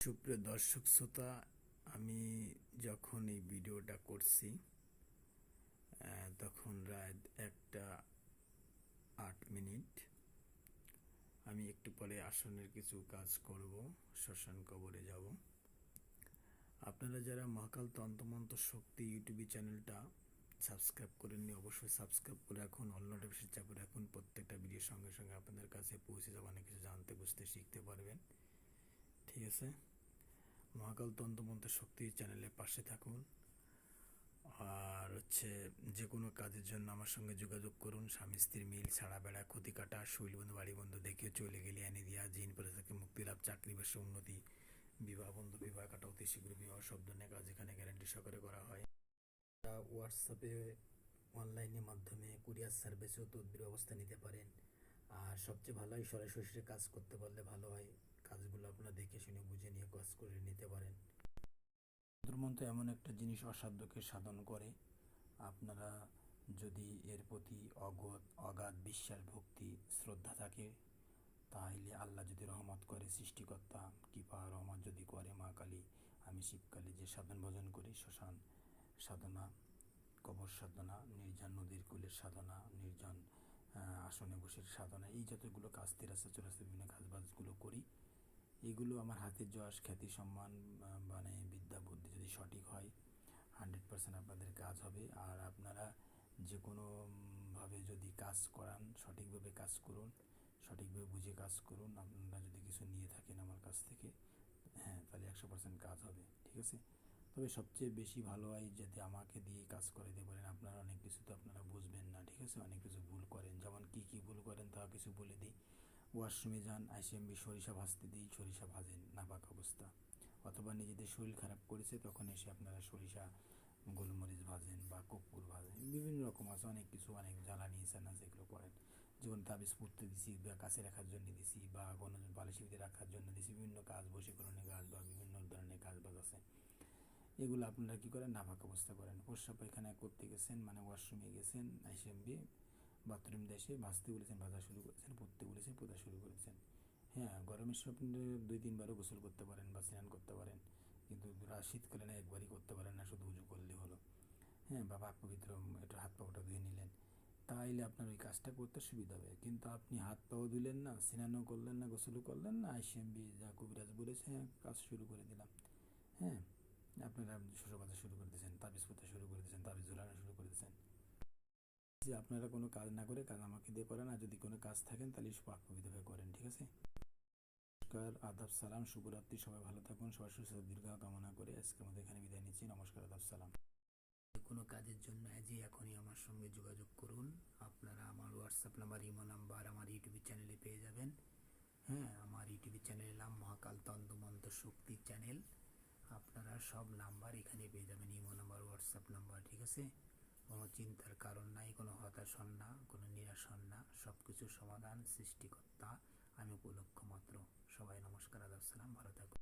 সুপ্রিয় দর্শক শ্রোতা, আমি যখন এই ভিডিওটা করছি তখন রাত 1:08। আমি একটু পরে আসনের কিছু কাজ করব, শ্মশান কবরে যাব। আপনারা যারা মহাকাল তন্ত্রমন্ত্র শক্তি ইউটিউব চ্যানেলটা সাবস্ক্রাইব করেননি, অবশ্যই সাবস্ক্রাইব করে রাখুন, অল নোটিফিকেশন চাপে রাখুন। প্রত্যেকটা ভিডিওর সঙ্গে সঙ্গে আপনাদের কাছে পৌঁছে যাবে, অনেক কিছু জানতে বুঝতে শিখতে পারবেন। ঠিক আছে, মহাকাল তন্ত্রমন্ত্র শক্তি চ্যানেলের পাশে থাকুন। আর যে কোনো কাজের জন্য আমার সঙ্গে যোগাযোগ করুন। স্বামী স্ত্রীর মিল, ছাড়া বেড়া, ক্ষতি কাটা, শৈল বন্ধু, বাড়ি বন্ধু দেখে চলে গেলে এনে দিয়া, জিন পরে থাকে মুক্তি লাভ, চাকরি ব্যবসা উন্নতি, বিবাহ বন্ধু, বিবাহ কাটা, অতি শীঘ্র বিবাহ, সব ধরনের কাজ এখানে গ্যারান্টি সহকারে করা হয়। হোয়াটসঅ্যাপে অনলাইনের মাধ্যমে কুরিয়ার সার্ভিসেও তদবির ব্যবস্থা নিতে পারেন। আর সবচেয়ে ভালো হয় সরাসরি কাজ করতে পারলে ভালো হয়। কাজগুলো আপনারা দেখে শুনে বুঝে নিয়ে কাজ করে নিতে পারেন। তন্ত্রমন্ত্র এমন একটা জিনিস অসাধ্যকে সাধন করে। আপনারা যদি এর প্রতি অগাধ বিশ্বাস, ভক্তি, শ্রদ্ধা থাকে, তাহলে আল্লাহ যদি রহমত করে, সৃষ্টিকর্তা কৃপা রহমত যদি করে, মা কালী, আমি শিবকালী যে সাধন ভজন করি, শ্মশান সাধনা, কবর সাধনা, নির্জন নদীর কূলের সাধনা, নির্জন আসনে বসে সাধনা, এই যতগুলো কাজ তেরাস্তা চৌরাস্তা বিভিন্ন কাজবাজগুলো করি, এগুলো আমার হাতের যশ, খ্যাতি, সম্মান, মানে বিদ্যা বুদ্ধি যদি সঠিক হয় 100% আপনাদের কাজ হবে। আর আপনারা যে কোনোভাবে যদি কাজ করান, সঠিকভাবে কাজ করুন, সঠিকভাবে বুঝে কাজ করুন। আপনারা যদি কিছু নিয়ে থাকেন আমার কাছ থেকে, তাহলে 100% কাজ হবে। ঠিক আছে, তবে সবচেয়ে বেশি ভালো হয় যাতে আমাকে দিয়ে কাজ করাইতে পারেন। আপনারা অনেক কিছু তো আপনারা বুঝবেন না, ঠিক আছে, অনেক কিছু ভুল করেন। যেমন কি ভুল করেন তা কিছু বলে দিই। ওয়াশরুমে যান, আইসিএমবি সরিষা ভাজতে দিই, সরিষা ভাজেন নাপাক অবস্থা, অথবা নিজেদের শরীর খারাপ করেছে তখন এসে আপনারা সরিষা গোলমরিচ ভাজেন বা কর্পূর ভাজেন, বিভিন্ন রকম আছে অনেক কিছু, অনেক জ্বালানি না যেগুলো করেন। যেমন তাবিজ পড়তে দিছি বা কাছে রাখার জন্য দিছি বা কোনো বালিশিতে রাখার জন্য দিছি, বিভিন্ন কাজ, বশীকরণের কাজ বা বিভিন্ন ধরনের কাজ বাজ আছে। এগুলো আপনারা কী করেন, নাপাক অবস্থা করেন। প্রস্রাব পায়খানা করতে গেছেন, মানে ওয়াশরুমে গেছেন, আইসিএমবি বাথরুম দেশে ভাজতে বলেছেন, ভাজা শুরু করেছেন, পড়তে বলেছেন, পোতা শুরু করেছেন। গরমের সময় আপনি 2-3বারও গোসল করতে পারেন বা স্নান করতে পারেন, কিন্তু শীতকালে না একবারই করতে পারেন না, শুধু উজু করলে হলো। বা পাক পবিত্র একটু হাত পাটা ধুয়ে নিলেন, তাইলে আপনার ওই কাজটা করতে সুবিধা হবে। কিন্তু আপনি হাত পাও ধুলেন না, স্নানও করলেন না, গোসলও করলেন না, আইসিএমবি যা কবিরাজ বলেছে কাজ শুরু করে দিলাম। আপনারা শস্য বাজা শুরু করে দিয়েছেন, তাবিজ পোতা শুরু করে দিয়েছেন, তাবিজ ঝোলানো শুরু করে দিয়েছেন। যে আপনারা কোনো কাজ না করে কাজ আমাকে দিয়ে করেন, আর যদি কোনো কাজ থাকেন তাহলে পাক পবিত্রভাবে করেন। ঠিক আছে, নমস্কার, আদাব, সালাম, শুভরাত্রি। সবাই ভালো থাকুন, সবার সুস্থ দীর্ঘ কামনা করে আজকে আমাদের এখানে বিদায় নিচ্ছি। নমস্কার, আদাব, সালাম। কোনো কাজের জন্য আজই এখনই আমার সঙ্গে যোগাযোগ করুন। আপনারা আমার হোয়াটসঅ্যাপ নাম্বার, ইমো নাম্বার আমার ইউটিউব চ্যানেলে পেয়ে যাবেন। আমার ইউটিউব চ্যানেলের নাম মহাকাল তন্ত্রমন্ত্র শক্তি চ্যানেল। আপনারা সব নাম্বার এখানে পেয়ে যাবেন, ইমো নাম্বার, হোয়াটসঅ্যাপ নাম্বার। ঠিক আছে, কোনো চিন্তার কারণ নাই, কোনো হতাশ হন না, কোনো নিরাশ হন না, সব কিছুর সমাধান সৃষ্টিকর্তা, আমি উপলক্ষ মাত্র। সবাই নমস্কার, আদাব, সালাম, ভালো থাকুন।